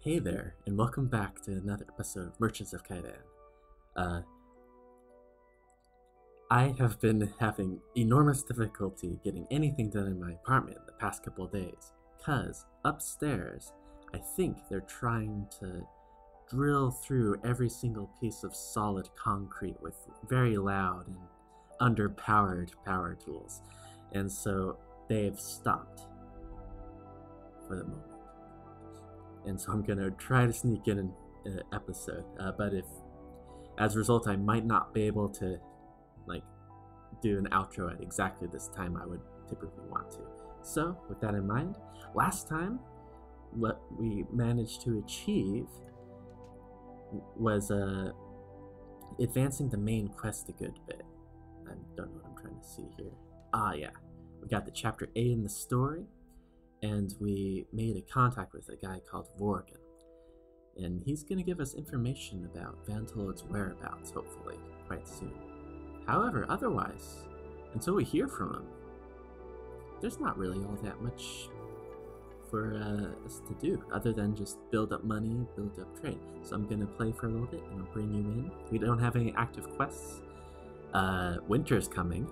Hey there, and welcome back to another episode of Merchants of Kaidan. I have been having enormous difficulty getting anything done in my apartment the past couple of days, cause upstairs, I think they're trying to drill through every single piece of solid concrete with very loud and underpowered power tools, and so they've stopped for the moment. And so I'm gonna try to sneak in an episode, but if, as a result, I might not be able to, do an outro at exactly this time I would typically want to. So, with that in mind, last time, what we managed to achieve was advancing the main quest a good bit. I don't know what I'm trying to see here. Ah, yeah. We got the chapter A in the story, and we made a contact with a guy called Vorgan. And he's going to give us information about Vantelod's whereabouts, hopefully, quite soon. However, otherwise, until we hear from him, there's not really all that much for us to do, other than just build up money, build up trade. So I'm going to play for a little bit, and I'll bring you in. We don't have any active quests. Winter's coming,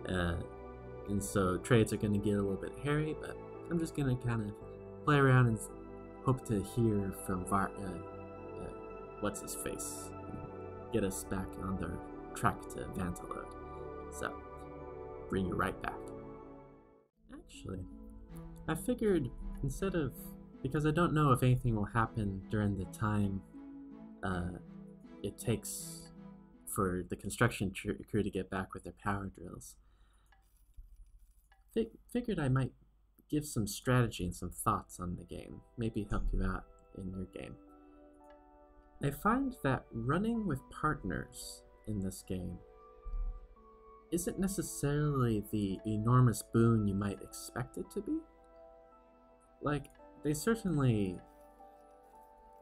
and so trades are going to get a little bit hairy, but I'm just going to kind of play around and hope to hear from what's-his-face, get us back on the track to Vantelod. So, bring you right back. Actually, I figured instead of, because I don't know if anything will happen during the time it takes for the construction crew to get back with their power drills, figured I might give some strategy and some thoughts on the game, maybe help you out in your game. I find that running with partners in this game isn't necessarily the enormous boon you might expect it to be. They certainly,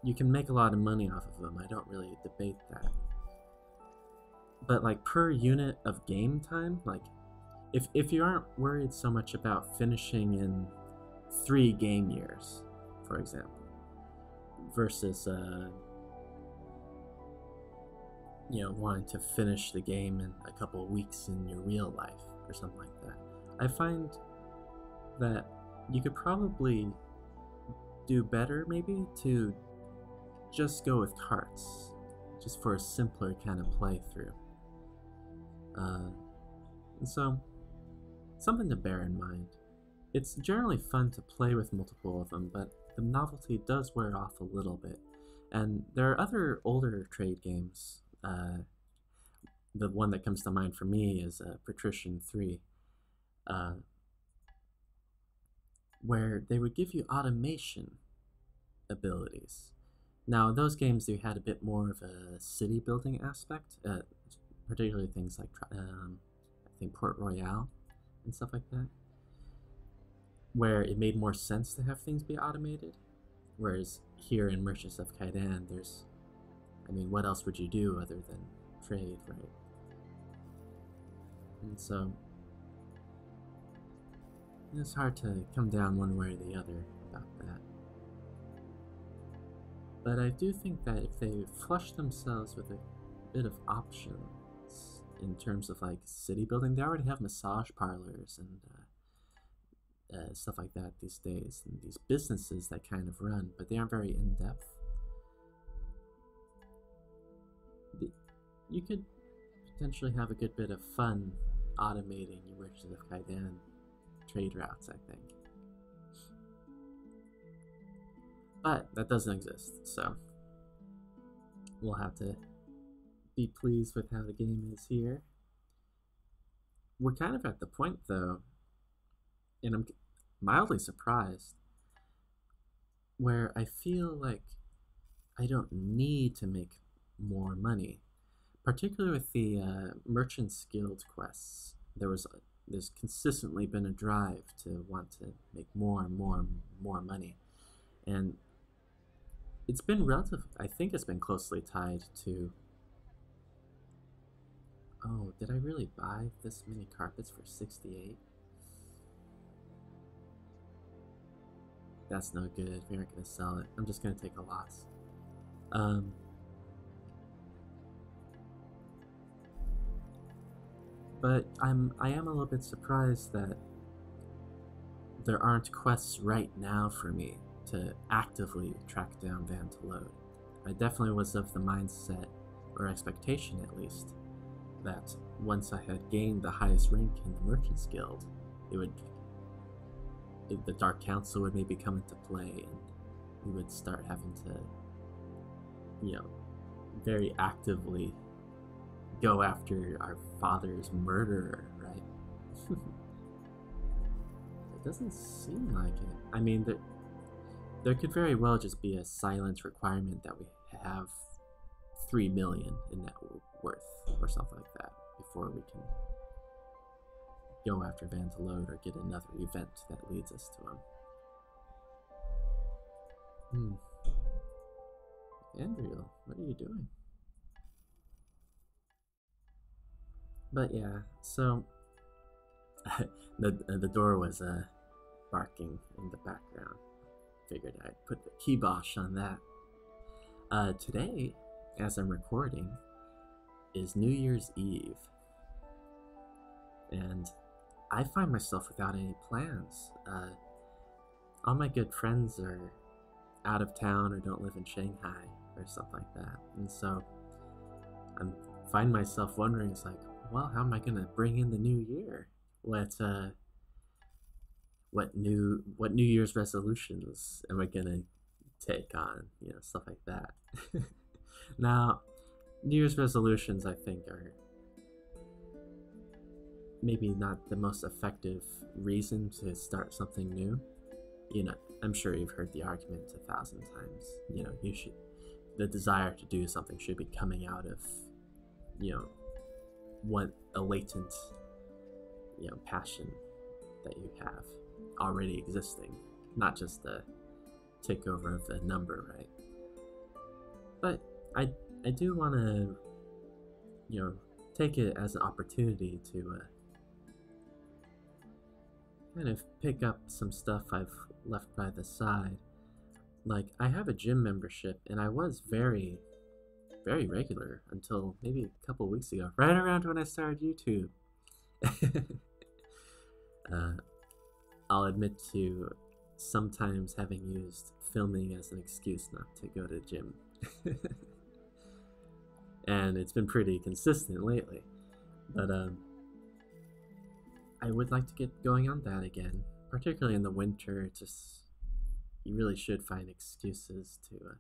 you can make a lot of money off of them, I don't really debate that. But per unit of game time, if you aren't worried so much about finishing in 3 game years, for example, versus wanting to finish the game in a couple of weeks in your real life or something like that, I find that you could probably do better maybe to just go with carts, just for a simpler kind of playthrough. And so, something to bear in mind. It's generally fun to play with multiple of them, but the novelty does wear off a little bit. And there are other older trade games. The one that comes to mind for me is Patrician 3, where they would give you automation abilities. Now, in those games, they had a bit more of a city building aspect, particularly things like, I think, Port Royale and stuff like that, where it made more sense to have things be automated. Whereas here in Merchants of Kaidan, what else would you do other than trade, right? And so, it's hard to come down one way or the other about that. But I do think that if they flush themselves with a bit of options in terms of city building, they already have massage parlors and stuff like that these days, and these businesses that kind of run, but they aren't very in-depth. You could potentially have a good bit of fun automating your Merchants of Kaidan trade routes, I think. But that doesn't exist, so we'll have to be pleased with how the game is here. We're kind of at the point, though, and I'm mildly surprised, where I feel like I don't need to make more money. Particularly with the Merchants Guild quests, there's consistently been a drive to want to make more and more and more money. And it's been I think it's been closely tied to, oh, did I really buy this many carpets for 68? That's no good. We aren't gonna sell it. I'm just gonna take a loss. But I am a little bit surprised that there aren't quests right now for me to actively track down Van to load. I definitely was of the mindset, or expectation at least, that once I had gained the highest rank in the Merchants Guild, the Dark Council would maybe come into play, and we would start having to, very actively go after our father's murderer, right? It doesn't seem like it. I mean, there could very well just be a silent requirement that we have 3 million in net worth or something like that before we can go after Van to load or get another event that leads us to him. Andrew, what are you doing? But yeah, so the door was barking in the background. Figured I'd put the kibosh on that. Today, as I'm recording, is New Year's Eve, and I find myself without any plans. All my good friends are out of town or don't live in Shanghai or something like that, and so I find myself wondering, it's like, well, how am I gonna bring in the new year? What New Year's resolutions am I gonna take on? Stuff like that. Now, New Year's resolutions, I think, are maybe not the most effective reason to start something new. I'm sure you've heard the argument 1,000 times. The desire to do something should be coming out of, what a latent, passion that you have already existing, not just the takeover of the number, right? But I do want to, take it as an opportunity to kind of pick up some stuff I've left by the side. Like, I have a gym membership, and I was very, very regular until maybe a couple weeks ago, right around when I started YouTube. I'll admit to sometimes having used filming as an excuse not to go to the gym. And it's been pretty consistent lately. But I would like to get going on that again, particularly in the winter. You really should find excuses to...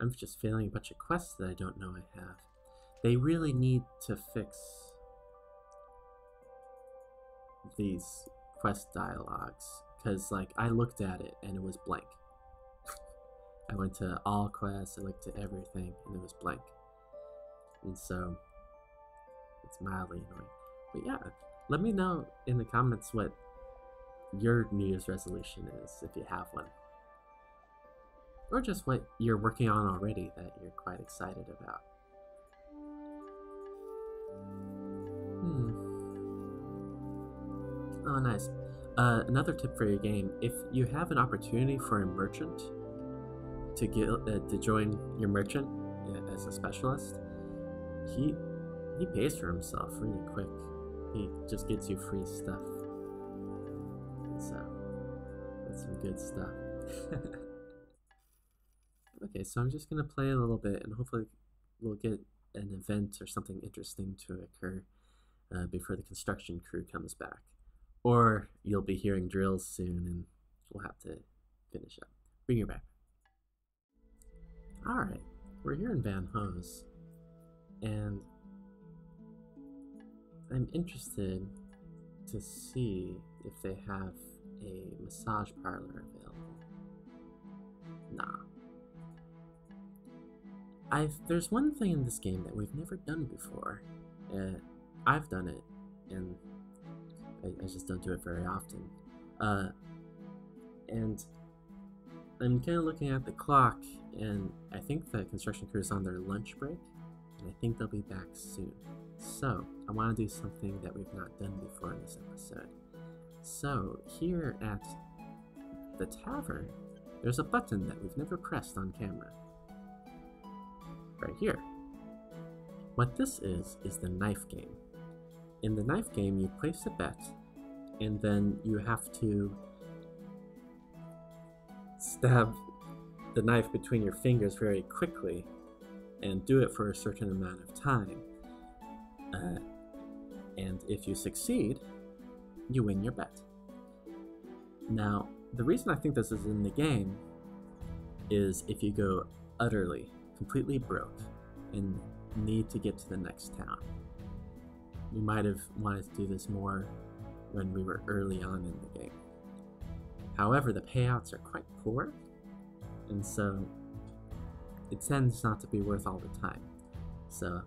I'm just failing a bunch of quests that I don't know I have. They really need to fix these quest dialogues, because I looked at it and it was blank. I went to all quests, I looked at everything, and it was blank. And so it's mildly annoying. But yeah, let me know in the comments what your New Year's resolution is, if you have one. Or just what you're working on already that you're quite excited about. Oh, nice. Another tip for your game: if you have an opportunity for a merchant to join your merchant as a specialist, he pays for himself really quick. He just gives you free stuff. So that's some good stuff. Okay, so I'm just gonna play a little bit, and hopefully we'll get an event or something interesting to occur before the construction crew comes back. Or you'll be hearing drills soon, and we'll have to finish up. Bring her back. Alright, we're here in Van Hose, and I'm interested to see if they have a massage parlor available. Nah. There's one thing in this game that we've never done before. I've done it, and I just don't do it very often. And I'm kind of looking at the clock, and I think the construction crew is on their lunch break, and I think they'll be back soon. So I want to do something that we've not done before in this episode. So here at the tavern, there's a button that we've never pressed on camera. Right here. What this is the knife game. In the knife game, you place a bet, and then you have to stab the knife between your fingers very quickly and do it for a certain amount of time. And if you succeed, you win your bet. Now, the reason I think this is in the game is if you go utterly, completely broke and need to get to the next town. We might have wanted to do this more when we were early on in the game. However, the payouts are quite poor, and so it tends not to be worth all the time. So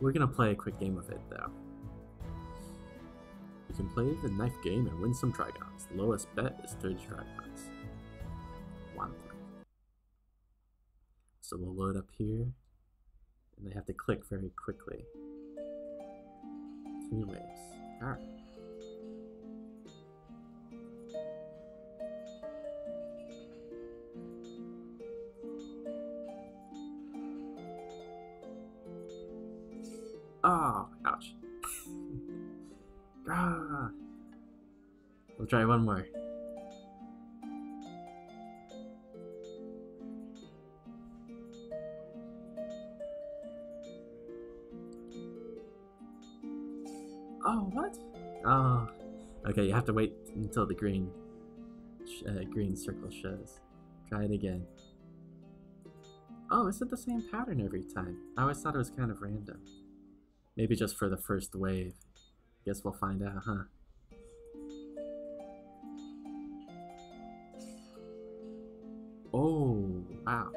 we're gonna play a quick game of it though. You can play the knife game and win some dragons. The lowest bet is 30 dragons. 1 point. So we'll load up here, and they have to click very quickly. 3 waves. Alright. Oh, ouch. Ah. We'll try one more. Oh, what? Oh, okay, you have to wait until the green circle shows. Try it again. Oh, is it the same pattern every time? I always thought it was kind of random. Maybe just for the first wave. Guess we'll find out, huh? Oh, wow.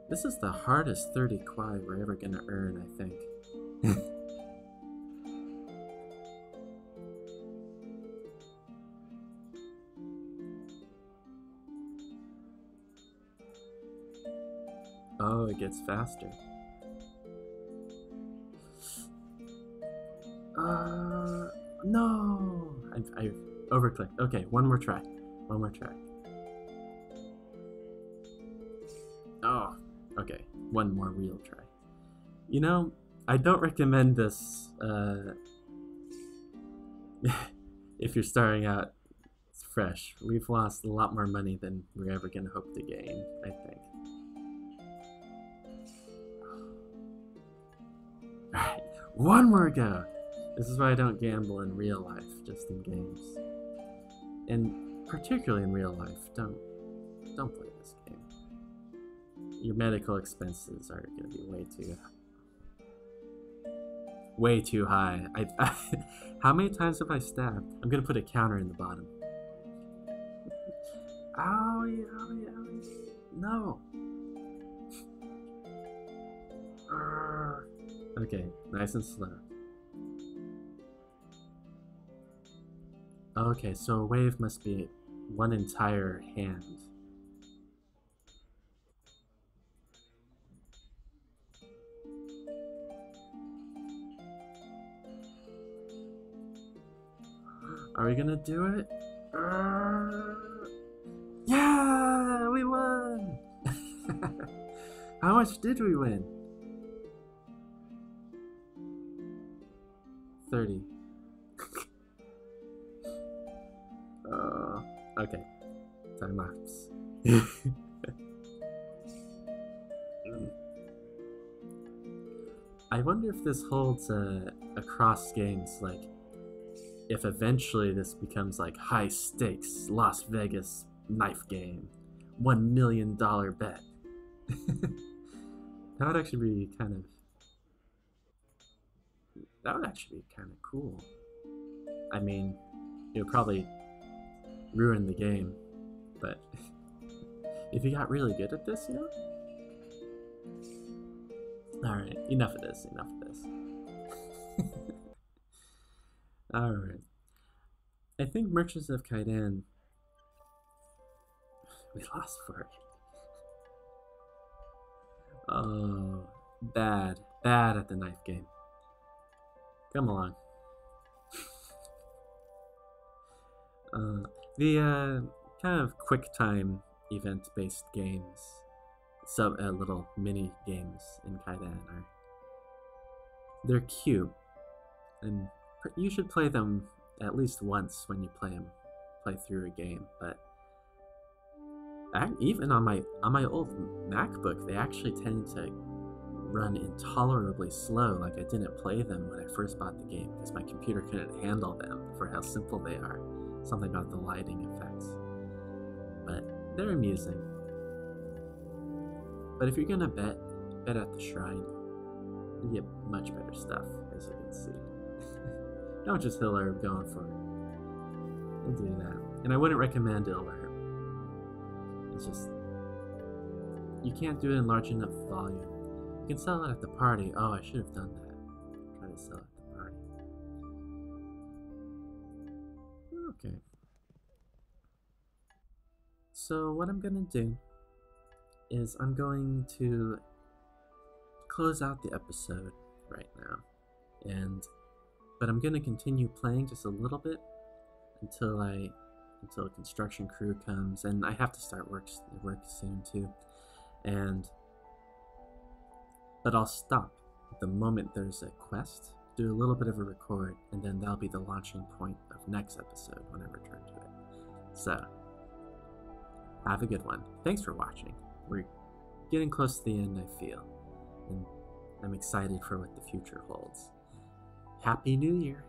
This is the hardest 30 kwai we're ever gonna earn, I think. Oh, it gets faster. No! I've overclicked. Okay, one more try. One more try. Oh, okay. One more real try. You know, I don't recommend this if you're starting out fresh. We've lost a lot more money than we're ever going to hope to gain, I think. Alright, one more go! This is why I don't gamble in real life, just in games. And particularly in real life, don't play this game. Your medical expenses are going to be way too high. How many times have I stabbed? I'm going to put a counter in the bottom. Owie, owie, owie. No. Okay, nice and slow. Okay, so a wave must be one entire hand. Are we gonna do it? Yeah, we won! How much did we win? 30. Okay. Time lapse. I wonder if this holds across games, like if eventually this becomes like high stakes Las Vegas knife game, $1 million bet. That would actually be kind of cool. I mean, it would probably ruin the game, but if you got really good at this, you know? Alright, enough of this. Alright. I think Merchants of Kaidan... We lost 4. Oh, bad at the knife game. Come along. kind of quick time event-based games, some little mini games in Kaidan they're cute, and you should play them at least once when you play through a game. But even on my old MacBook, they actually tend to run intolerably slow. Like, I didn't play them when I first bought the game because my computer couldn't handle them for how simple they are. Something about the lighting effects. But they're amusing. But if you're gonna bet at the shrine, you get much better stuff, as you can see. Don't just hill herb going for it. Don't do that. And I wouldn't recommend ill herb. It's just, you can't do it in large enough volume. You can sell it at the party. Oh, I should have done that. Try to sell it at the party. Okay. So what I'm gonna do is I'm going to close out the episode right now, but I'm gonna continue playing just a little bit until a construction crew comes, and I have to start work soon too. But I'll stop the moment there's a quest, do a little bit of a record, and then that'll be the launching point of next episode when I return to it. So, have a good one. Thanks for watching. We're getting close to the end, I feel, and I'm excited for what the future holds. Happy New Year!